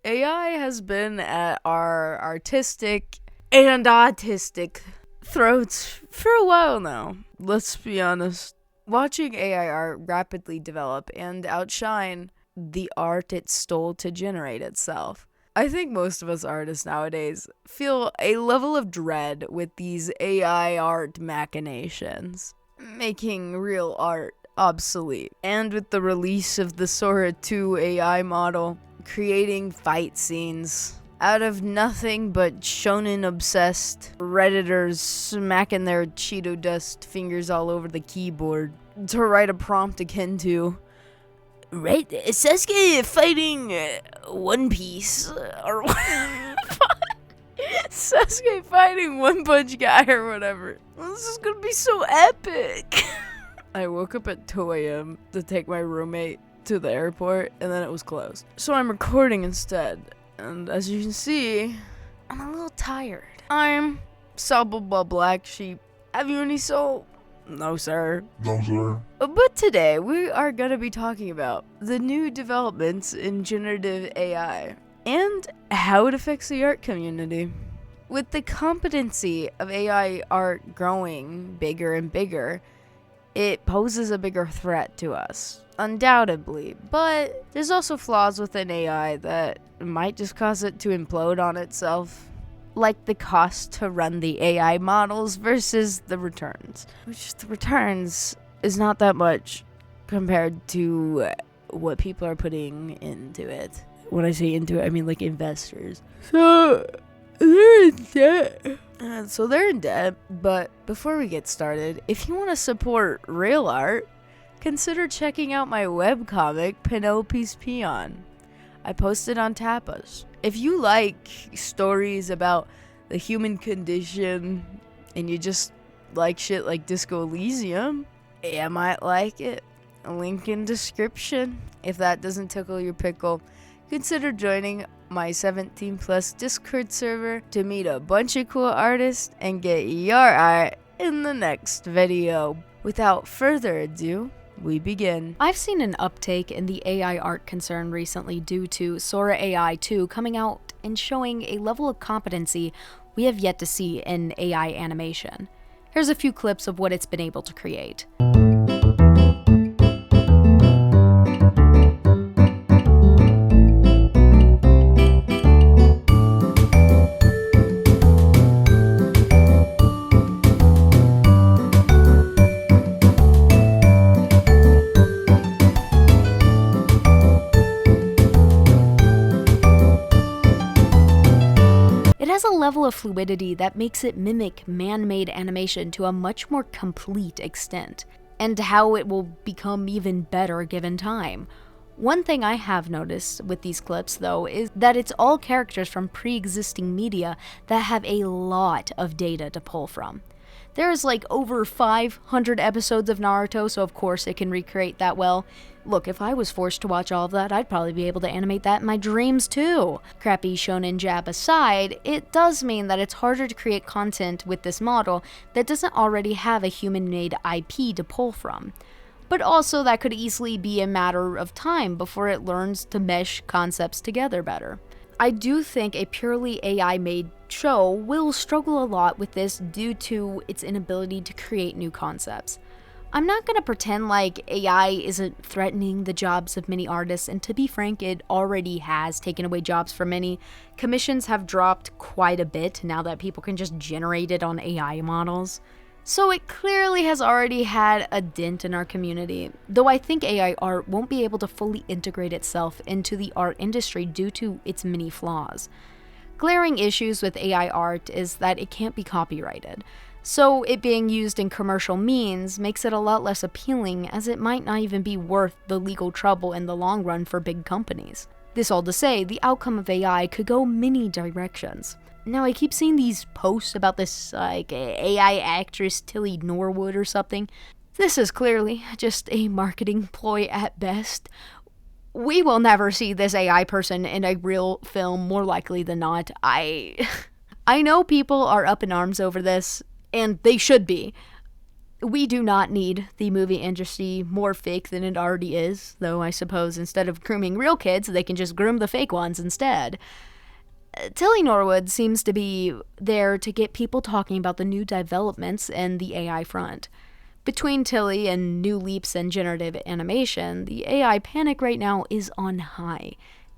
AI has been at our artistic and autistic throats for a while now. Let's be honest. Watching AI art rapidly develop and outshine the art it stole to generate itself. I think most of us artists nowadays feel a level of dread with these AI art machinations, making real art obsolete. And with the release of the Sora 2 AI model, creating fight scenes out of nothing but shonen-obsessed Redditors smacking their Cheeto dust fingers all over the keyboard to write a prompt akin to, right, Sasuke fighting One Piece, or Sasuke fighting One Punch Guy or whatever. This is gonna be so epic. I woke up at 2 a.m. to take my roommate to the airport, and then it was closed. So I'm recording instead. And as you can see, I'm a little tired. I'm Salbaba Black Sheep. Have you any soul? No, sir. No, sir. But today, we are going to be talking about the new developments in generative AI and how it affects the art community. With the competency of AI art growing bigger and bigger, it poses a bigger threat to us, undoubtedly. But there's also flaws within AI that might just cause it to implode on itself, like the cost to run the AI models versus the returns, which the returns is not that much compared to what people are putting into it. When I say into it, I mean like investors. So they're in debt. They're in debt, but before we get started, if you want to support real art, consider checking out my webcomic, Penelope's Peon. I posted on Tapas. If you like stories about the human condition and you just like shit like Disco Elysium, you might like it. A link in description. If that doesn't tickle your pickle, consider joining my 17 plus Discord server to meet a bunch of cool artists and get your art in the next video. Without further ado, we begin. I've seen an uptake in the AI art concern recently due to Sora AI 2 coming out and showing a level of competency we have yet to see in AI animation. Here's a few clips of what it's been able to create. It has a level of fluidity that makes it mimic man-made animation to a much more complete extent, and how it will become even better given time. One thing I have noticed with these clips, though, is that it's all characters from pre-existing media that have a lot of data to pull from. There's like over 500 episodes of Naruto, so of course it can recreate that well. Look, if I was forced to watch all of that, I'd probably be able to animate that in my dreams too. Crappy shonen jab aside, it does mean that it's harder to create content with this model that doesn't already have a human-made IP to pull from. But also that could easily be a matter of time before it learns to mesh concepts together better. I do think a purely AI-made show will struggle a lot with this due to its inability to create new concepts. I'm not gonna pretend like AI isn't threatening the jobs of many artists, and to be frank, it already has taken away jobs for many. Commissions have dropped quite a bit now that people can just generate it on AI models. So it clearly has already had a dent in our community, though I think AI art won't be able to fully integrate itself into the art industry due to its many flaws. Glaring issues with AI art is that it can't be copyrighted, so it being used in commercial means makes it a lot less appealing, as it might not even be worth the legal trouble in the long run for big companies. This all to say, the outcome of AI could go many directions. Now, I keep seeing these posts about this, AI actress Tilly Norwood or something. This is clearly just a marketing ploy at best. We will never see this AI person in a real film, more likely than not. I know people are up in arms over this, and they should be. We do not need the movie industry more fake than it already is, though I suppose instead of grooming real kids, they can just groom the fake ones instead. Tilly Norwood seems to be there to get people talking about the new developments in the AI front. Between Tilly and new leaps in generative animation, the AI panic right now is on high,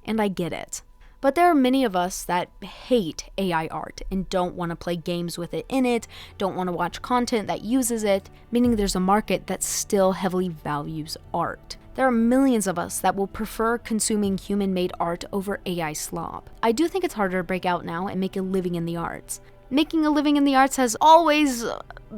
and I get it. But there are many of us that hate AI art and don't want to play games with it in it, don't want to watch content that uses it, meaning there's a market that still heavily values art. There are millions of us that will prefer consuming human-made art over AI slop. I do think it's harder to break out now and make a living in the arts. Making a living in the arts has always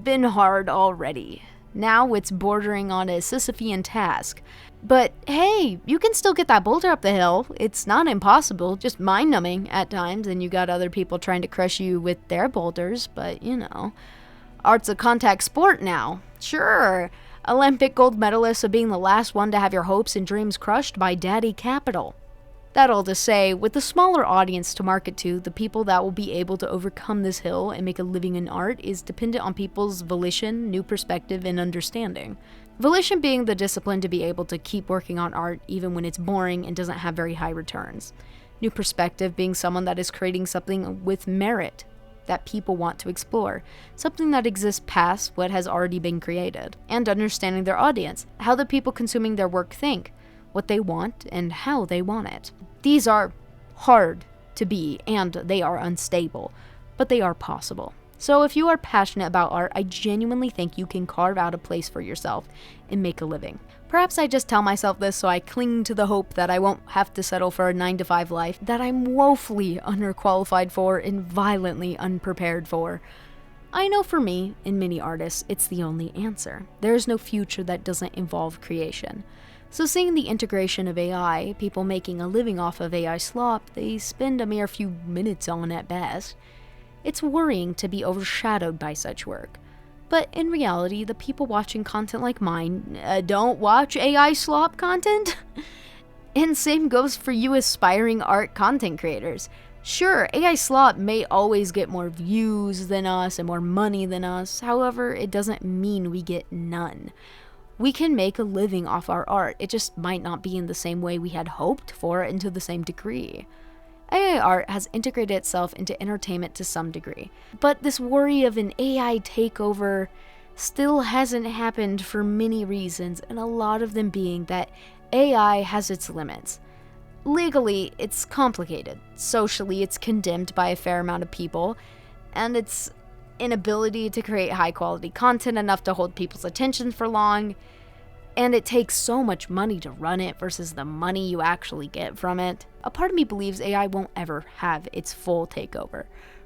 been hard already. Now it's bordering on a Sisyphean task. But hey, you can still get that boulder up the hill. It's not impossible, just mind-numbing at times, and you got other people trying to crush you with their boulders, but art's a contact sport now. Sure, Olympic gold medalists of being the last one to have your hopes and dreams crushed by Daddy Capital. That all to say, with a smaller audience to market to, the people that will be able to overcome this hill and make a living in art is dependent on people's volition, new perspective, and understanding. Volition being the discipline to be able to keep working on art even when it's boring and doesn't have very high returns. New perspective being someone that is creating something with merit that people want to explore, something that exists past what has already been created. And understanding their audience, how the people consuming their work think, what they want, and how they want it. These are hard to be, and they are unstable, but they are possible. So if you are passionate about art, I genuinely think you can carve out a place for yourself and make a living. Perhaps I just tell myself this so I cling to the hope that I won't have to settle for a 9-to-5 life that I'm woefully underqualified for and violently unprepared for. I know for me, and many artists, it's the only answer. There is no future that doesn't involve creation. So seeing the integration of AI, people making a living off of AI slop they spend a mere few minutes on at best, it's worrying to be overshadowed by such work. But in reality, the people watching content like mine don't watch AI slop content. And same goes for you aspiring art content creators. Sure, AI slop may always get more views than us and more money than us, however, it doesn't mean we get none. We can make a living off our art, it just might not be in the same way we had hoped for and to the same degree. AI art has integrated itself into entertainment to some degree, but this worry of an AI takeover still hasn't happened for many reasons, and a lot of them being that AI has its limits. Legally, it's complicated. Socially, it's condemned by a fair amount of people, and its inability to create high-quality content enough to hold people's attention for long, and it takes so much money to run it versus the money you actually get from it. A part of me believes AI won't ever have its full takeover.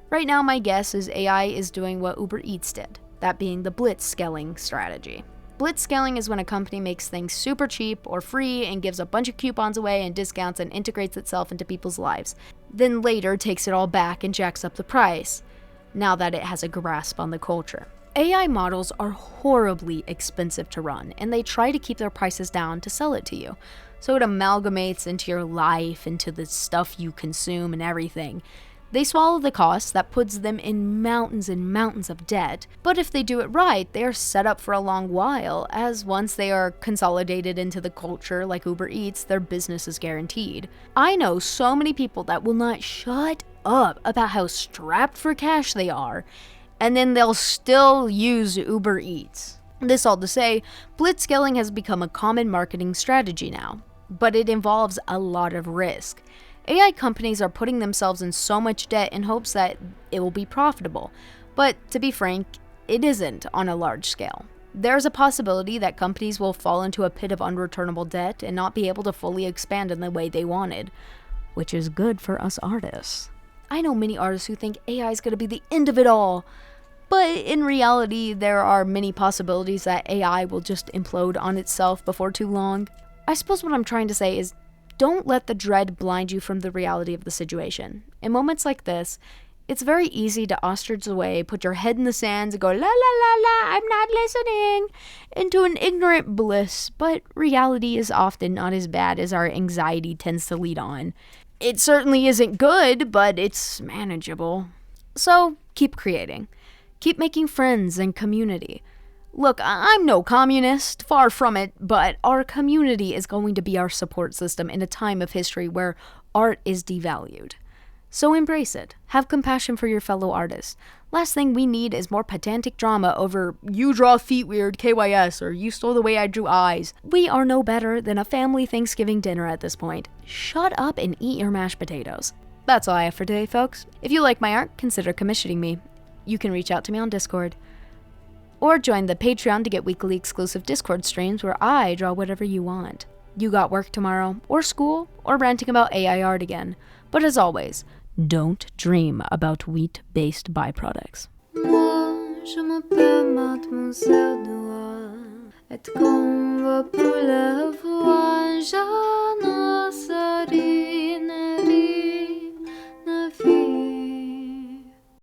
Right now, my guess is AI is doing what Uber Eats did, that being the blitzscaling strategy. Blitzscaling is when a company makes things super cheap or free and gives a bunch of coupons away and discounts and integrates itself into people's lives, then later takes it all back and jacks up the price, now that it has a grasp on the culture. AI models are horribly expensive to run, and they try to keep their prices down to sell it to you. So it amalgamates into your life, into the stuff you consume and everything. They swallow the cost that puts them in mountains and mountains of debt, but if they do it right, they are set up for a long while, as once they are consolidated into the culture like Uber Eats, their business is guaranteed. I know so many people that will not shut up about how strapped for cash they are, and then they'll still use Uber Eats. This all to say, blitzscaling has become a common marketing strategy now, but it involves a lot of risk. AI companies are putting themselves in so much debt in hopes that it will be profitable, but to be frank, it isn't on a large scale. There's a possibility that companies will fall into a pit of unreturnable debt and not be able to fully expand in the way they wanted, which is good for us artists. I know many artists who think AI is going to be the end of it all, but in reality, there are many possibilities that AI will just implode on itself before too long. I suppose what I'm trying to say is, don't let the dread blind you from the reality of the situation. In moments like this, it's very easy to ostrich away, put your head in the sands, and go, la la la la, I'm not listening, into an ignorant bliss, but reality is often not as bad as our anxiety tends to lead on. It certainly isn't good, but it's manageable. So, keep creating. Keep making friends and community. Look, I'm no communist, far from it, but our community is going to be our support system in a time of history where art is devalued. So embrace it. Have compassion for your fellow artists. Last thing we need is more pedantic drama over you draw feet weird, KYS, or you stole the way I drew eyes. We are no better than a family Thanksgiving dinner at this point. Shut up and eat your mashed potatoes. That's all I have for today, folks. If you like my art, consider commissioning me. You can reach out to me on Discord. Or join the Patreon to get weekly exclusive Discord streams where I draw whatever you want. You got work tomorrow, or school, or ranting about AI art again. But as always, don't dream about wheat-based byproducts. Moi, je m'appelle mademoiselle Noire, et qu'on va pour la voix,